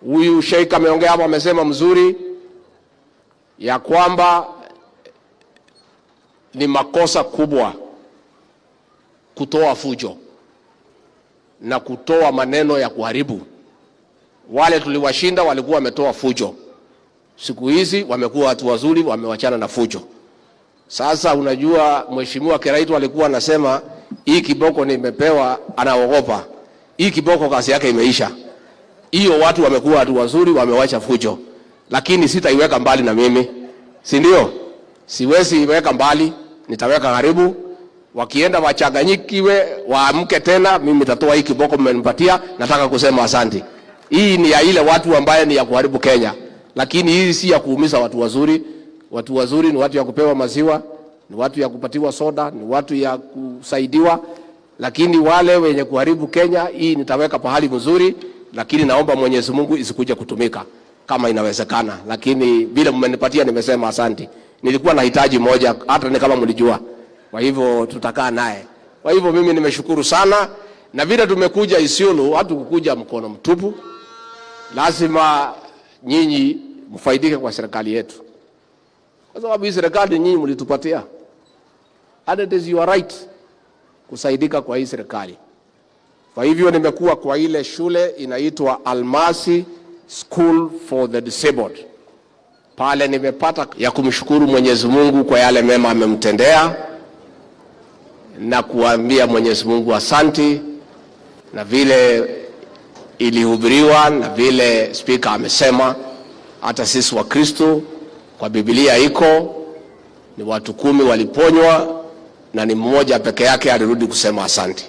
Huyu Sheikh ameongea hapa, amesema mzuri ya kwamba ni makosa kubwa kutoa fujo na kutoa maneno ya kuharibu. Wale tuliwashinda walikuwa wametoa fujo. Siku hizi wamekuwa watu wazuri, wamewachana na fujo. Sasa unajua Mheshimiwa Kiraitu alikuwa anasema hii Kiboko nimepewa, anaogopa. Hii Kiboko kazi yake imeisha. Hiyo watu wamekuwa watu wazuri, wamewacha fujo. Lakini sitaiweka mbali na mimi. Si ndio? Siwezi iweka mbali, nitaweka karibu. Wakienda wachanganyikiwe, waamke tena, mimi nitatoa hii Kiboko mmenipatia, nataka kusema asante. Hii ni ya ile watu ambaye ni ya kuharibu Kenya. Lakini hii si ya kuumiza watu wazuri. Watu wazuri ni watu ya kupewa maziwa, ni watu ya kupatiwa soda, ni watu ya kusaidiwa. Lakini wale wenye kuharibu Kenya, hii nitaweka pahali mzuri, lakini naomba Mwenyezi Mungu isikuje kutumika kama inawezekana. Lakini bila mmenipatia nimesema asante. Nilikuwa nahitaji moja, hata ni kama mlijua. Kwa hivyo tutakaa naye. Kwa hivyo mimi nimeshukuru sana, na vile tumekuja Isiolo, hatukukuja mkono mtupu. Lazima nyinyi mfaidike kwa serikali yetu. Kwa sababu hii serikali nyinyi mlitupatia. And it is your right kusaidika kwa hii serikali. Kwa hivyo nimekuwa kwa ile shule inaitwa Almasi School for the Disabled. Pale nimepata ya kumshukuru Mwenyezi Mungu kwa yale mema amemtendea na kuambia Mwenyezi Mungu asante, na vile ilihubiriwa na vile speaker amesema, hata sisi wa Kristo kwa Biblia iko ni watu 10 waliponywa na ni mmoja peke yake alirudi kusema asante.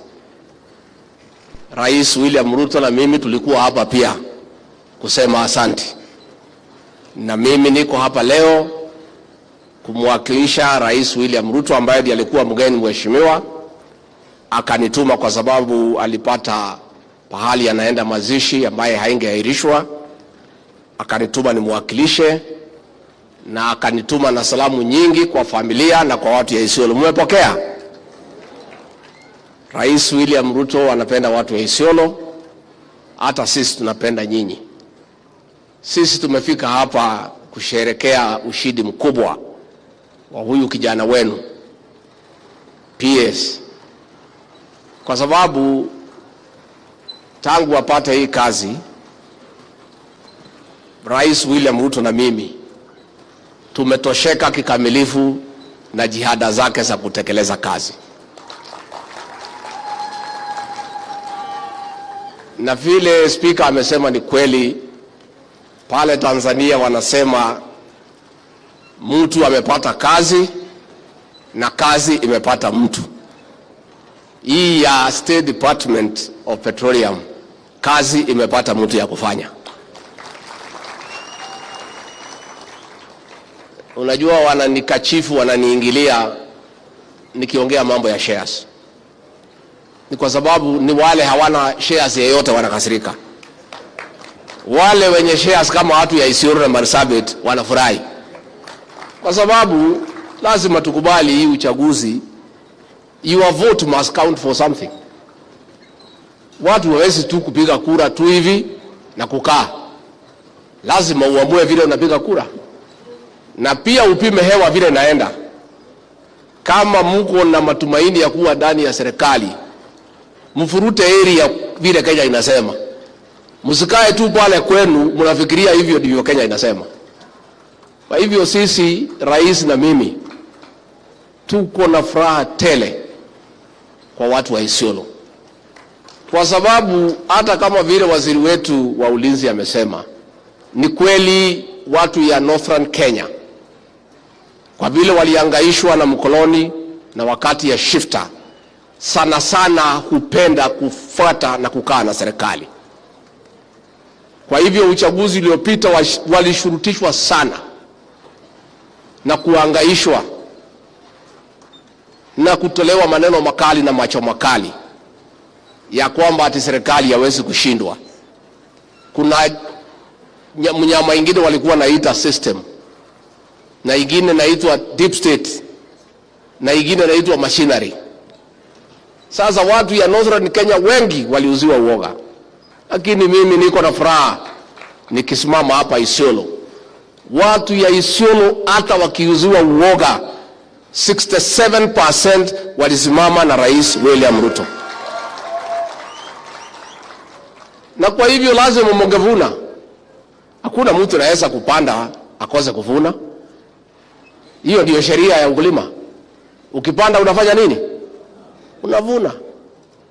Rais William Ruto na mimi tulikuwa hapa pia kusema asante. Na mimi niko hapa leo kumwakilisha Rais William Ruto ambaye ndiye alikuwa mgeni mheshimiwa. Akanituma kwa sababu alipata pahali anaenda mazishi ambaye haingeahirishwa. Akanituma nimwakilishe, na akanituma na salamu nyingi kwa familia na kwa watu ya Isiolo. Mmepokea? Rais William Ruto anapenda watu wa Isiolo, hata sisi tunapenda nyinyi. Sisi tumefika hapa kusherekea ushindi mkubwa wa huyu kijana wenu PS, kwa sababu tangu apate hii kazi Rais William Ruto na mimi tumetosheka kikamilifu na jihada zake za kutekeleza kazi. Na vile speaker amesema ni kweli, pale Tanzania wanasema mtu amepata kazi na kazi imepata mtu. Hii ya State Department of Petroleum, kazi imepata mtu ya kufanya. Unajua wananikachifu, wananiingilia nikiongea mambo ya shares. Ni kwa sababu ni wale hawana shares yeyote wanakasirika. Wale wenye shares kama watu ya Isiolo na Marsabit wanafurahi. Kwa sababu lazima tukubali hii uchaguzi, your vote must count for something. Watu hawezi tu kupiga kura tu hivi na kukaa. Lazima uamue vile unapiga kura. Na pia upime hewa vile naenda. Kama mko na matumaini ya kuwa ndani ya serikali, mfurute area vile Kenya inasema. Msikae tu pale kwenu mnafikiria hivyo ndivyo Kenya inasema. Kwa hivyo sisi, rais na mimi, tuko na furaha tele kwa watu wa Isiolo. Kwa sababu hata kama vile waziri wetu wa ulinzi amesema, ni kweli watu ya Northern Kenya kwa vile waliangaishwa na mkoloni na wakati ya shifter, sana sana hupenda kufuata na kukaa na serikali. Kwa hivyo uchaguzi uliopita walishurutishwa sana na kuangaishwa na kutolewa maneno makali na macho makali ya kwamba ati serikali haiwezi kushindwa. Kuna mnyama ingine walikuwa naita system, na ingine naitwa deep state, na ingine naitwa machinery. Sasa watu ya Northern Kenya wengi waliuziwa uoga. Lakini mimi niko na furaha nikisimama hapa Isiolo, watu ya Isiolo hata wakiuziwa uoga 67% walisimama na Rais William Ruto. Na kwa hivyo lazima mngevuna. Hakuna mtu anaweza kupanda akose kuvuna. Hiyo ndio sheria ya ukulima. Ukipanda unafanya nini? Unavuna.